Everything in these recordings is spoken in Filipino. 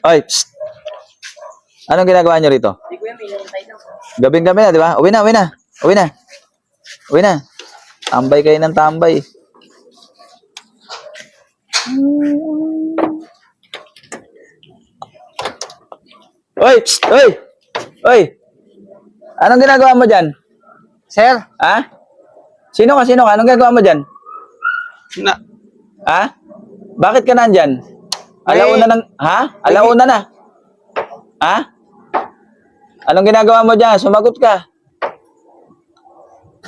Oy, psst. Anong ginagawa nyo rito? Hindi ko yan, hinihintay lang. Gabing-gabi na, di ba? Uwi na, uwi na. Uwi na. Uwi na. Tambay kayo ng tambay. Oy, psst, oy. Oy. Anong ginagawa mo dyan? Sir? Ha? Sino ka? Sino ka? Anong ginagawa mo dyan? Na, Ha? Bakit ka nandyan? Alauna ng... Ha? Alauna na. Ha? Anong ginagawa mo dyan? Sumagot ka.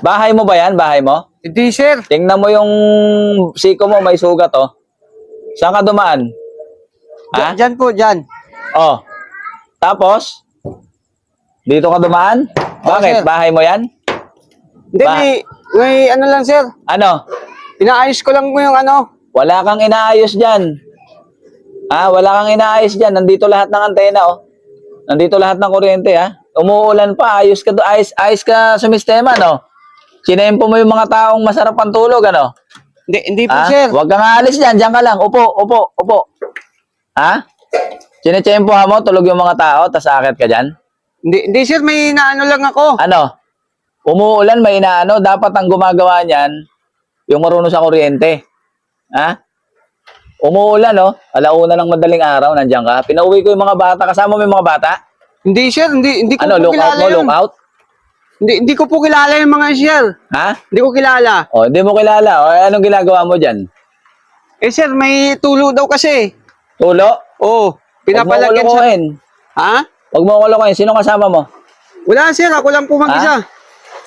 Bahay mo ba yan? Bahay mo? hindi sir. Tingnan mo yung siko mo, may sugat, oh. Saan ka dumaan? Ha? Diyan po, diyan. Oh. Tapos? Dito ka dumaan? Bakit? sir. Bahay mo yan? Hindi, Ba- may ano lang sir. Ano? Inaayos ko lang po yung ano. Wala kang inaayos dyan. Ha? Wala kang inaayos dyan. Nandito lahat ng antena, oh. Nandito lahat ng kuryente, ha? Umuulan pa. Ayos ka, ayos ka sa sistema, no? Sinempo mo yung mga taong masarap ang tulog, ano? Hindi po Ha? sir. Huwag kang aalis dyan. Diyan ka lang. Upo, upo, upo. Ha? Sinetsempohan mo, tulog yung mga tao, tas akit ka dyan? Hindi sir, may inaano lang ako. Ano? Umuulan, may inaano. Dapat ang gumagawa niyan, yung marunong sa kuryente. Ha? Umuulan, no? Alauna ng madaling araw, nandiyan ka. Pinauwi ko yung mga bata. Kasama mo yung mga bata? Hindi sir, hindi ko Ano, po lookout kilala mo, yun. lookout? Hindi ko po kilala yung mga sir. Ha? Hindi ko kilala. O, hindi mo kilala. O, anong ginagawa mo dyan? Eh sir, may tulo daw kasi. Tulo? Oo. Huwag Pinapalagyan mo sa... kulukuhin. Ha? Huwag mo kulukuhin. Sino kasama mo? Wala sir, ako lang po mag-isa.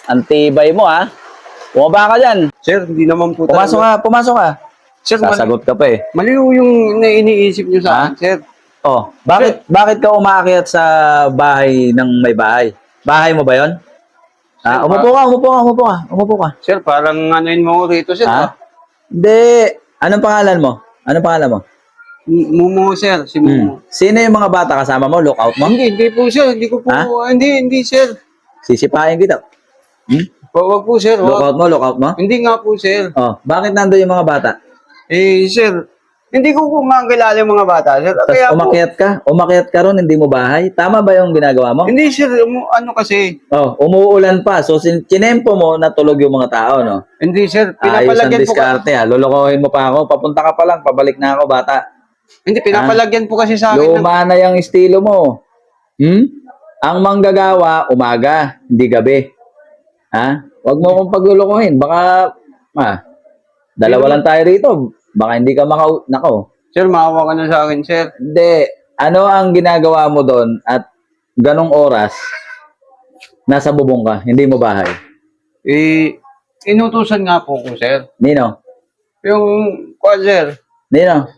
Antibay mo, ha? Bumaba ka dyan. Sir, hindi naman po Pumasok ka, pumasok ka. Sir, Sasagot ka pa, eh. maliw yung iniisip niyo sa Ha? akin, sir. Oh, bakit ka umaakyat sa bahay ng may bahay? Bahay mo ba 'yon? Ha, Sir, umupo ka. Umupo ka. Sir, parang anoin mo ko rito, sir. Ha? Hindi. Anong pangalan mo? Anong pangalan mo? Mumu, sir. Si Mumu. Sino yung mga bata kasama mo? Lookout mo? Hindi po, sir. Hindi ko po. Ha? Hindi, sir. Sisipain kita. Wag po, sir. Wag. Lookout mo? Hindi nga po, sir. Oh, bakit nandoon yung mga bata? Eh, sir, hindi ko po makakilala yung mga bata, sir. Tapos Kaya po, umakyat ka ron, hindi mo bahay. Tama ba yung ginagawa mo? hindi, sir. Ano kasi? Oh, umuulan pa. So, chinempo mo, natulog yung mga tao, no? Hindi, sir. Ayos ang Pinapalagyan po. diskarte, ha? Lulukohin mo pa ako. Papunta ka pa lang, pabalik na ako, bata. Hindi, pinapalagyan po kasi sa akin. Luma na yung estilo mo. Ang manggagawa, umaga, hindi gabi. Ha? Huwag mo akong paglulukohin. Baka, dalawa lang tayo rito. Baka hindi ka nako. Sir, maawa ka na sa akin, sir. Hindi. Ano ang ginagawa mo doon at ganong oras, nasa bubong ka, hindi mo bahay? Eh, inutusan nga po ko, sir. Nino? Yung, sir. Nino?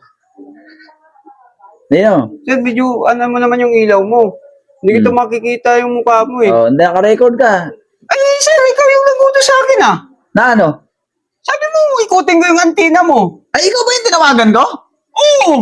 Nino? Sir, medyo, ano mo naman yung ilaw mo. Hindi kita makikita yung mukha mo eh. Oh, hindi, naka-record ka. Ay, sir, ikaw yung nagutos sa akin ah. Na ano? Sabi mo, ikutin ko yung antena mo. Ay, ikaw ba yung tinawagan ko? Oo!